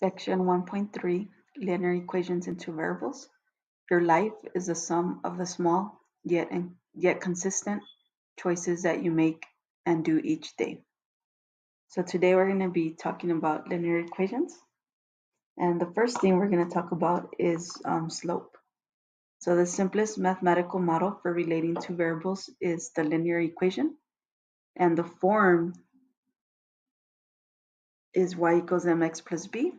Section 1.3 Linear Equations in Two Variables. Your life is the sum of the small yet consistent choices that you make and do each day. So today we're going to be talking about linear equations. And the first thing we're going to talk about is slope. So the simplest mathematical model for relating two variables is the linear equation. And the form is y equals mx plus b.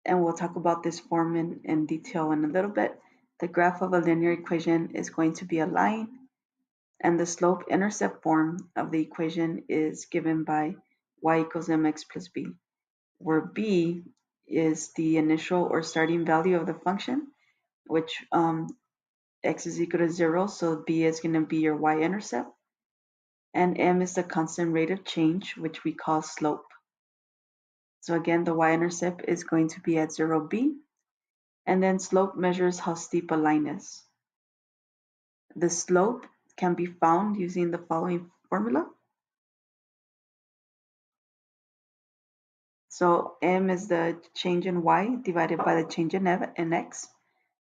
And we'll talk about this form in detail in a little bit. The graph of a linear equation is going to be a line, and the slope-intercept form of the equation is given by y equals mx plus b, where b is the initial or starting value of the function, which x is equal to 0, so b is going to be your y-intercept, and m is the constant rate of change, which we call slope. So again, the y-intercept is going to be at 0b, and then slope measures how steep a line is. The slope can be found using the following formula. So m is the change in y divided by the change in x.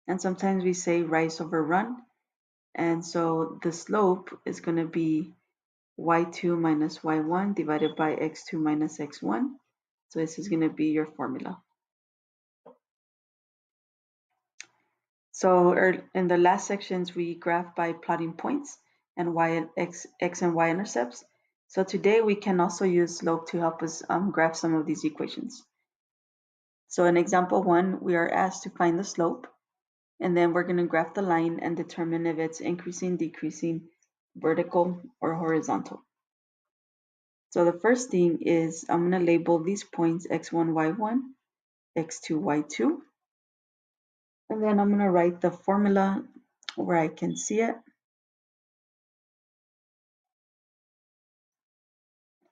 And sometimes we say rise over run. And so the slope is going to be y2 minus y1 divided by x2 minus x1. So this is going to be your formula. So in the last sections, we graphed by plotting points and x and y intercepts. So today we can also use slope to help us graph some of these equations. So in example 1, we are asked to find the slope, and then we're going to graph the line and determine if it's increasing, decreasing, vertical, or horizontal. So the first thing is I'm going to label these points x1, y1, x2, y2. And then I'm going to write the formula where I can see it.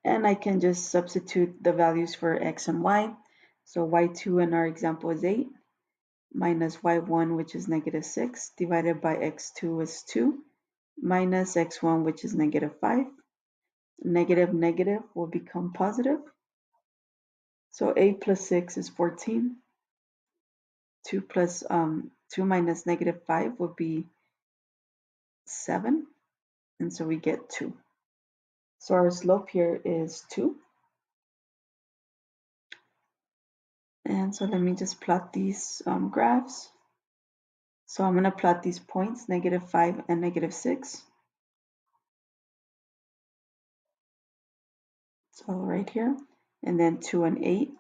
And I can just substitute the values for x and y. So y2 in our example is 8, minus y1, which is negative 6, divided by x2 is 2, minus x1, which is negative 5. Negative, negative will become positive. So 8 plus 6 is 14. 2 minus negative 5 would be 7. And so we get 2. So our slope here is 2. And so let me just plot these graphs. So I'm going to plot these points, negative 5 and negative 6. So right here, and then 2 and 8.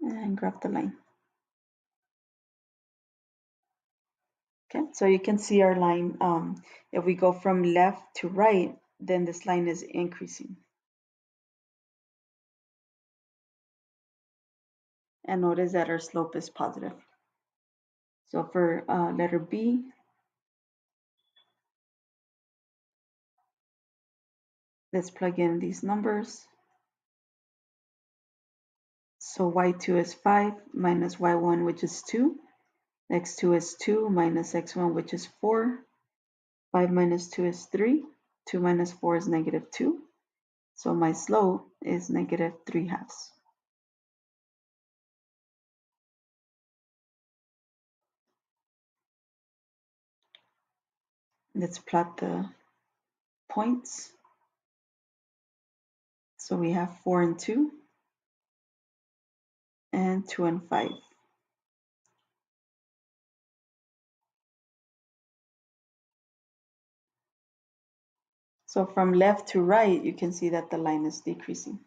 And graph the line. Okay, so you can see our line, if we go from left to right, then this line is increasing. And notice that our slope is positive. So for letter B, let's plug in these numbers. So y2 is 5 minus y1, which is 2. x2 is 2 minus x1, which is 4. 5 minus 2 is 3. 2 minus 4 is negative 2. So my slope is negative 3/2. Let's plot the points. So we have 4 and 2, and 2 and 5. So from left to right, you can see that the line is decreasing.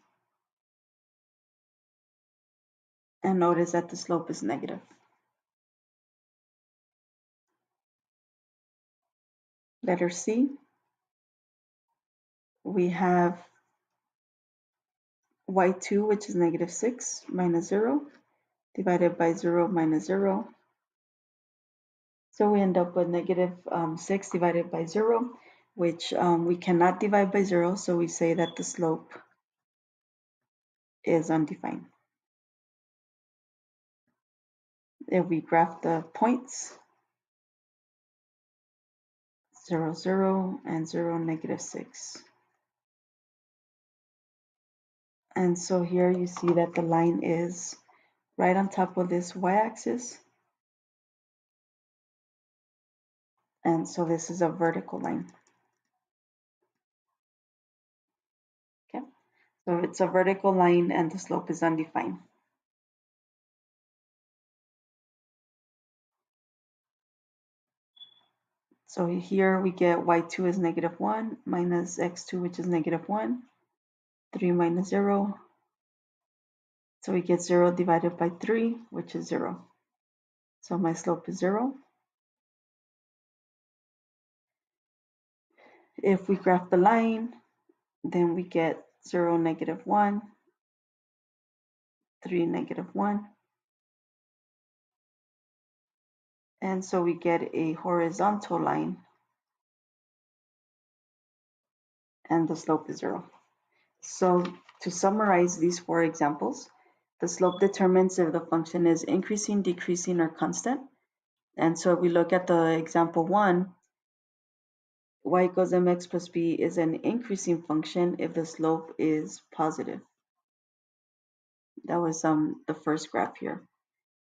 And notice that the slope is negative. Letter C, we have y2, which is negative 6 minus 0, divided by 0 minus 0. So we end up with negative 6 divided by 0, which we cannot divide by 0, so we say that the slope is undefined. If we graph the points, 0, 0, and 0, negative 6. And so here you see that the line is right on top of this y-axis. And so this is a vertical line. Okay, so it's a vertical line and the slope is undefined. So here we get y2 is -1 minus x2, which is -1, 3 minus 0. So we get 0 divided by 3, which is 0. So my slope is 0. If we graph the line, then we get 0, -1, 3, -1. And so we get a horizontal line and the slope is 0. So to summarize these 4 examples, the slope determines if the function is increasing, decreasing, or constant. And so if we look at the example 1, y equals mx plus b is an increasing function if the slope is positive. That was the first graph here.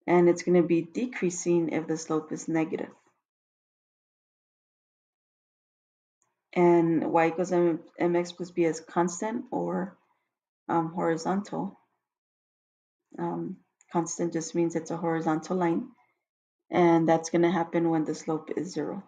And it's going to be decreasing if the slope is negative. And y equals mx plus b is constant or horizontal. Constant just means it's a horizontal line. And that's going to happen when the slope is 0.